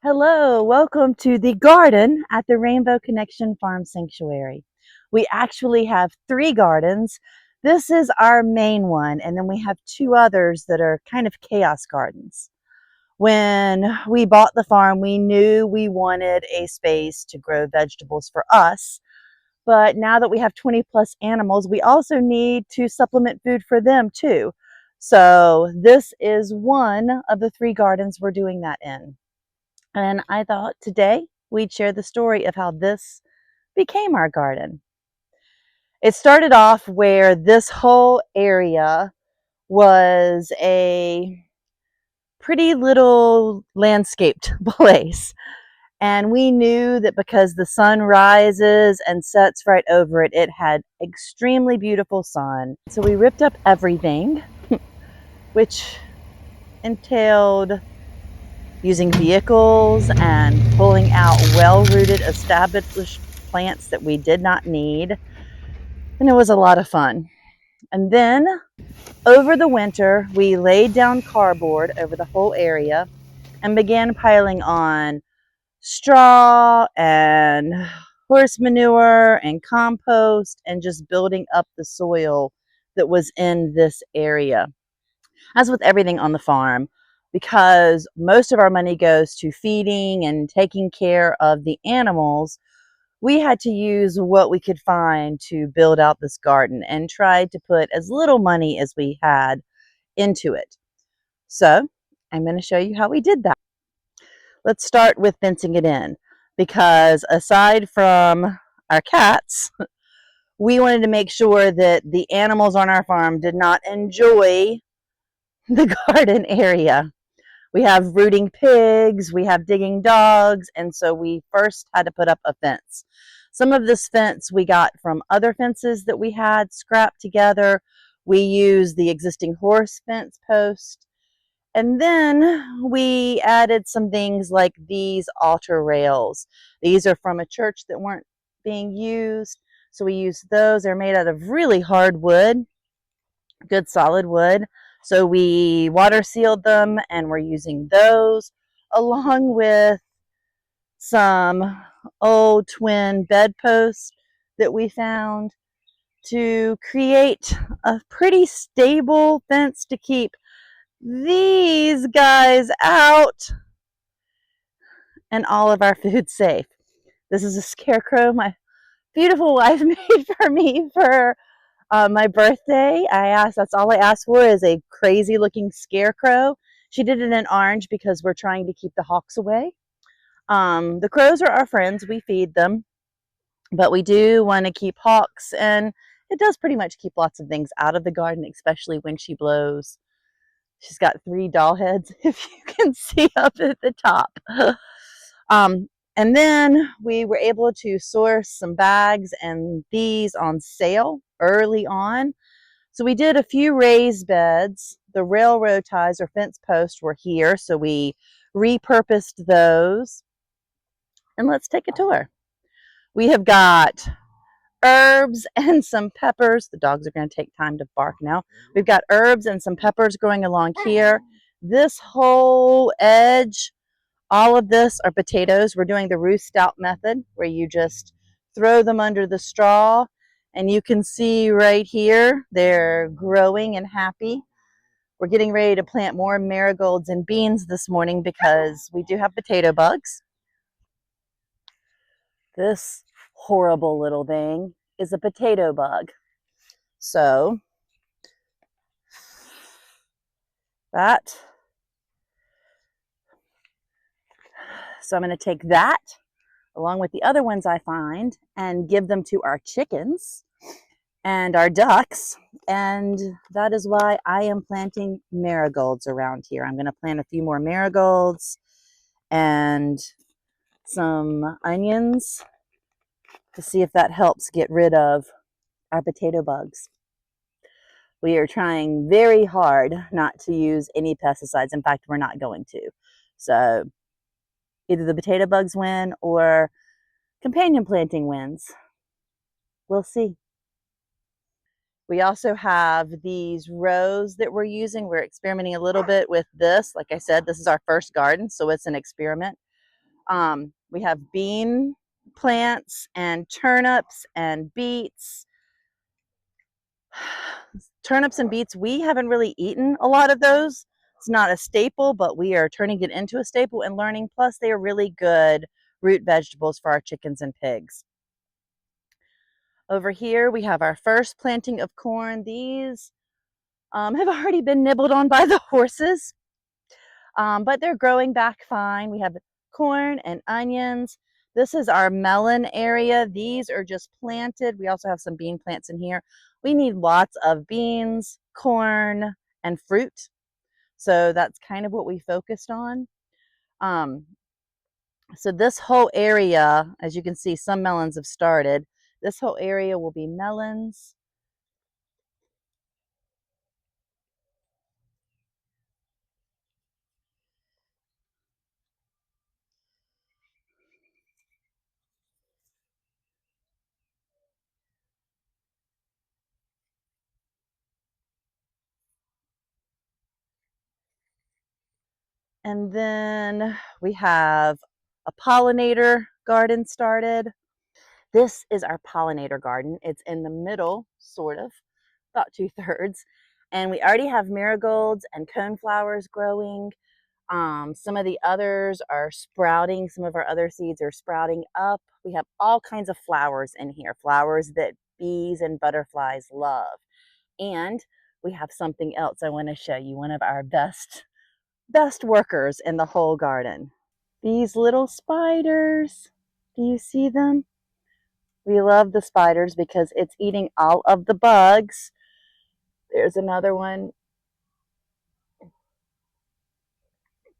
Hello, welcome to the garden at the Rainbow Connection Farm Sanctuary. We actually have 3 gardens. This is our main one, and then we have 2 others that are kind of chaos gardens. When we bought the farm, we knew we wanted a space to grow vegetables for us, but now that we have 20 plus animals, we also need to supplement food for them too. So this is one of the 3 gardens we're doing that in. And I thought today we'd share the story of how this became our garden. It started off where this whole area was a pretty little landscaped place. And we knew that because the sun rises and sets right over it, it had extremely beautiful sun. So we ripped up everything, which entailed using vehicles and pulling out well-rooted established plants that we did not need. And it was a lot of fun. And then over the winter, we laid down cardboard over the whole area and began piling on straw and horse manure and compost and just building up the soil that was in this area. As with everything on the farm, because most of our money goes to feeding and taking care of the animals, we had to use what we could find to build out this garden and tried to put as little money as we had into it. So I'm going to show you how we did that. Let's start with fencing it in, because aside from our cats, we wanted to make sure that the animals on our farm did not enjoy the garden area. We have rooting pigs, we have digging dogs, and so we first had to put up a fence. Some of this fence we got from other fences that we had scrapped together. We used the existing horse fence post, and then we added some things like these altar rails. These are from a church that weren't being used, so we used those. They're made out of really hard wood, good solid wood. So we water sealed them, and we're using those along with some old twin bedposts that we found to create a pretty stable fence to keep these guys out and all of our food safe. This is a scarecrow my beautiful wife made for me for my birthday. That's all I asked for, is a crazy looking scarecrow. She did it in orange because we're trying to keep the hawks away. The crows are our friends. We feed them, but we do want to keep hawks, and it does pretty much keep lots of things out of the garden, especially when she blows. She's got 3 doll heads, if you can see up at the top. Um, and then we were able to source some bags and these on sale early on. So we did a few raised beds. The railroad ties or fence posts were here, so we repurposed those. And let's take a tour. We have got herbs and some peppers. The dogs are going to take time to bark now. We've got herbs and some peppers growing along here. This whole edge, all of this are potatoes. We're doing the roost out method, where you just throw them under the straw, and you can see right here they're growing and happy. We're getting ready to plant more marigolds and beans this morning because we do have potato bugs. This horrible little thing is a potato bug. So I'm going to take that along with the other ones I find and give them to our chickens and our ducks. And that is why I am planting marigolds around here. I'm going to plant a few more marigolds and some onions to see if that helps get rid of our potato bugs. We are trying very hard not to use any pesticides. In fact, we're not going to. So either the potato bugs win or companion planting wins. We'll see. We also have these rows that we're using. We're experimenting a little bit with this. Like I said, this is our first garden, so it's an experiment. We have bean plants and turnips and beets. Turnips and beets, we haven't really eaten a lot of those. It's not a staple, but we are turning it into a staple and learning. Plus, they are really good root vegetables for our chickens and pigs. Over here, we have our first planting of corn. These have already been nibbled on by the horses, but they're growing back fine. We have corn and onions. This is our melon area. These are just planted. We also have some bean plants in here. We need lots of beans, corn, and fruit. So that's kind of what we focused on. So this whole area, as you can see, some melons have started. This whole area will be melons. And then we have a pollinator garden started. This is our pollinator garden. It's in the middle, sort of, about 2/3. And we already have marigolds and coneflowers growing. Some of the others are sprouting. Some of our other seeds are sprouting up. We have all kinds of flowers in here, flowers that bees and butterflies love. And we have something else I want to show you, one of our best workers in the whole garden. These little spiders, do you see them? We love the spiders because it's eating all of the bugs. There's another one.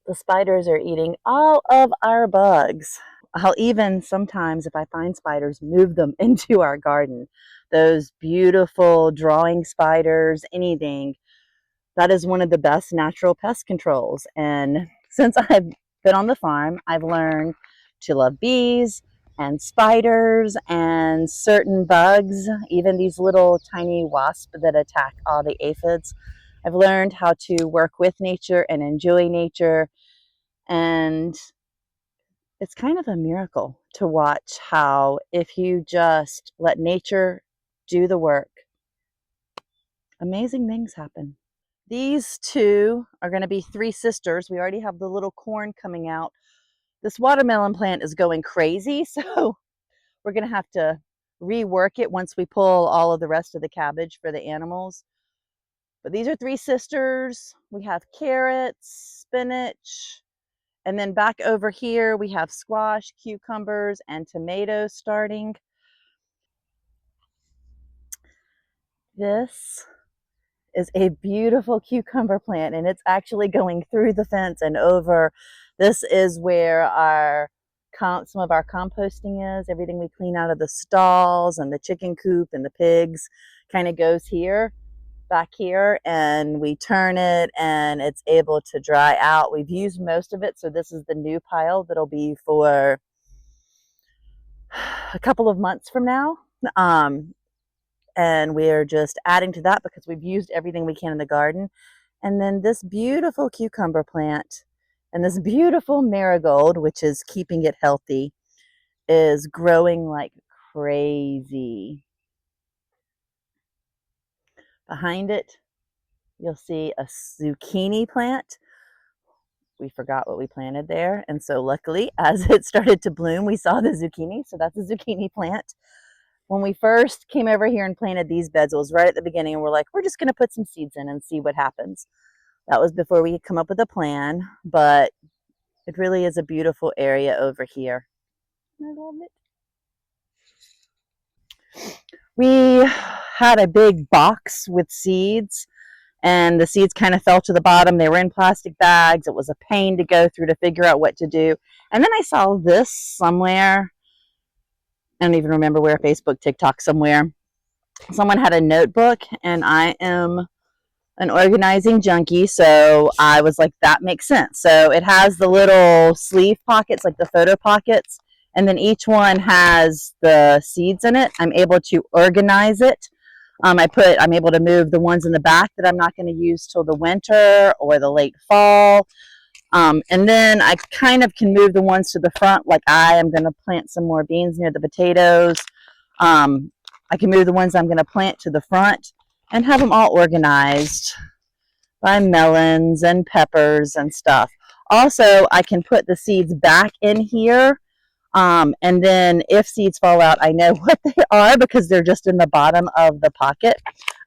The spiders are eating all of our bugs. I'll even sometimes, if I find spiders, move them into our garden. Those beautiful drawing spiders, anything. That is one of the best natural pest controls. And since I've been on the farm, I've learned to love bees and spiders and certain bugs, even these little tiny wasps that attack all the aphids. I've learned how to work with nature and enjoy nature. And it's kind of a miracle to watch how, if you just let nature do the work, amazing things happen. These two are going to be three sisters. We already have the little corn coming out. This watermelon plant is going crazy, so we're going to have to rework it once we pull all of the rest of the cabbage for the animals. But these are three sisters. We have carrots, spinach, and then back over here we have squash, cucumbers, and tomatoes starting. This is a beautiful cucumber plant, and it's actually going through the fence and over. This is where some of our composting is. Everything we clean out of the stalls and the chicken coop and the pigs kind of goes here, back here, and we turn it and it's able to dry out. We've used most of it, so this is the new pile that'll be for a couple of months from now. And we're just adding to that because we've used everything we can in the garden. And then this beautiful cucumber plant and this beautiful marigold, which is keeping it healthy, is growing like crazy. Behind it, you'll see a zucchini plant. We forgot what we planted there. And so luckily, as it started to bloom, we saw the zucchini. So that's a zucchini plant. When we first came over here and planted these beds, it was right at the beginning, and we're like, we're just going to put some seeds in and see what happens. That was before we had come up with a plan, but it really is a beautiful area over here. I love it. We had a big box with seeds, and the seeds kind of fell to the bottom. They were in plastic bags. It was a pain to go through to figure out what to do. And then I saw this somewhere. I don't even remember where, Facebook, TikTok, somewhere. Someone had a notebook, and I am an organizing junkie, so I was like, that makes sense. So it has the little sleeve pockets, like the photo pockets, and then each one has the seeds in it. I'm able to organize it. I'm able to move the ones in the back that I'm not going to use till the winter or the late fall. And then I kind of can move the ones to the front, like I am going to plant some more beans near the potatoes. I can move the ones I'm going to plant to the front and have them all organized by melons and peppers and stuff. Also, I can put the seeds back in here. And then if seeds fall out, I know what they are because they're just in the bottom of the pocket.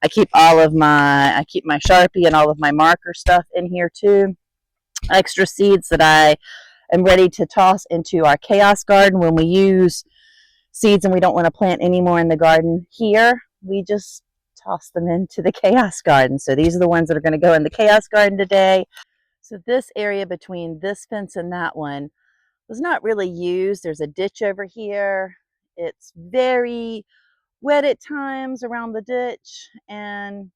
I keep my Sharpie and all of my marker stuff in here too. Extra seeds that I am ready to toss into our chaos garden. When we use seeds and we don't want to plant anymore in the garden here, we just toss them into the chaos garden. So these are the ones that are going to go in the chaos garden today. So this area between this fence and that one was not really used. There's a ditch over here. It's very wet at times around the ditch, and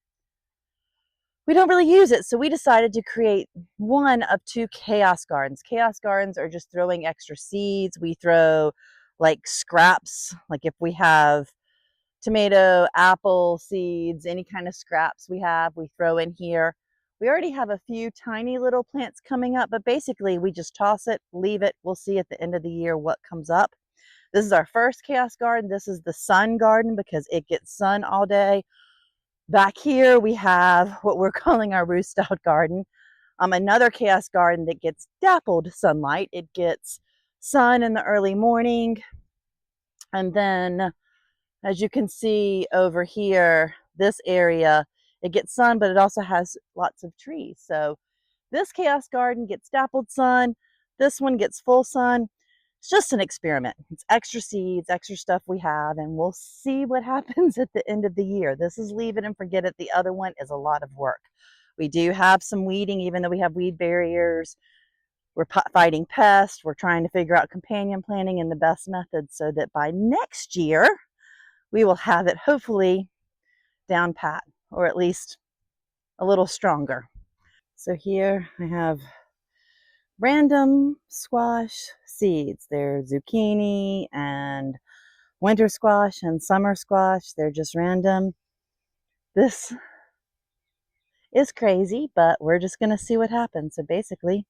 we don't really use it. So we decided to create one of two chaos gardens. Chaos gardens are just throwing extra seeds. We throw like scraps, like if we have tomato, apple seeds, any kind of scraps we have, we throw in here. We already have a few tiny little plants coming up, but basically we just toss it, leave it. We'll see at the end of the year what comes up. This is our first chaos garden. This is the sun garden because it gets sun all day. Back here we have what we're calling our roost out garden. Another chaos garden that gets dappled sunlight. It gets sun in the early morning. And then as you can see over here, this area, it gets sun, but it also has lots of trees. So this chaos garden gets dappled sun. This one gets full sun. It's just an experiment. It's extra seeds, extra stuff we have, and we'll see what happens at the end of the year. This is leave it and forget it. The other one is a lot of work. We do have some weeding, even though we have weed barriers. We're fighting pests. We're trying to figure out companion planting and the best methods so that by next year, we will have it hopefully down pat, or at least a little stronger. So here I have random squash seeds. They're zucchini and winter squash and summer squash. They're just random. This is crazy, but we're just going to see what happens. So basically,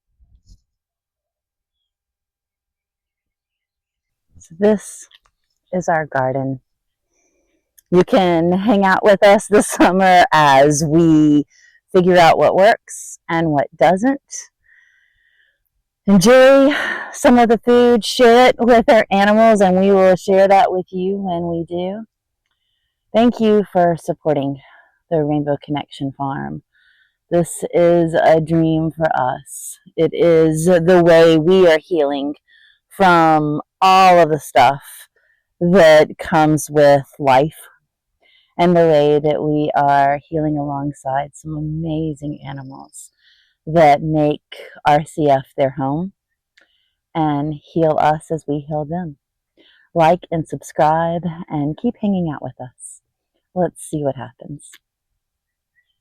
this is our garden. You can hang out with us this summer as we figure out what works and what doesn't. Enjoy some of the food, share it with our animals, and we will share that with you when we do. Thank you for supporting the Rainbow Connection Farm. This is a dream for us. It is the way we are healing from all of the stuff that comes with life, and the way that we are healing alongside some amazing animals that make RCF their home and heal us as we heal them. Like and subscribe and keep hanging out with us. Let's see what happens.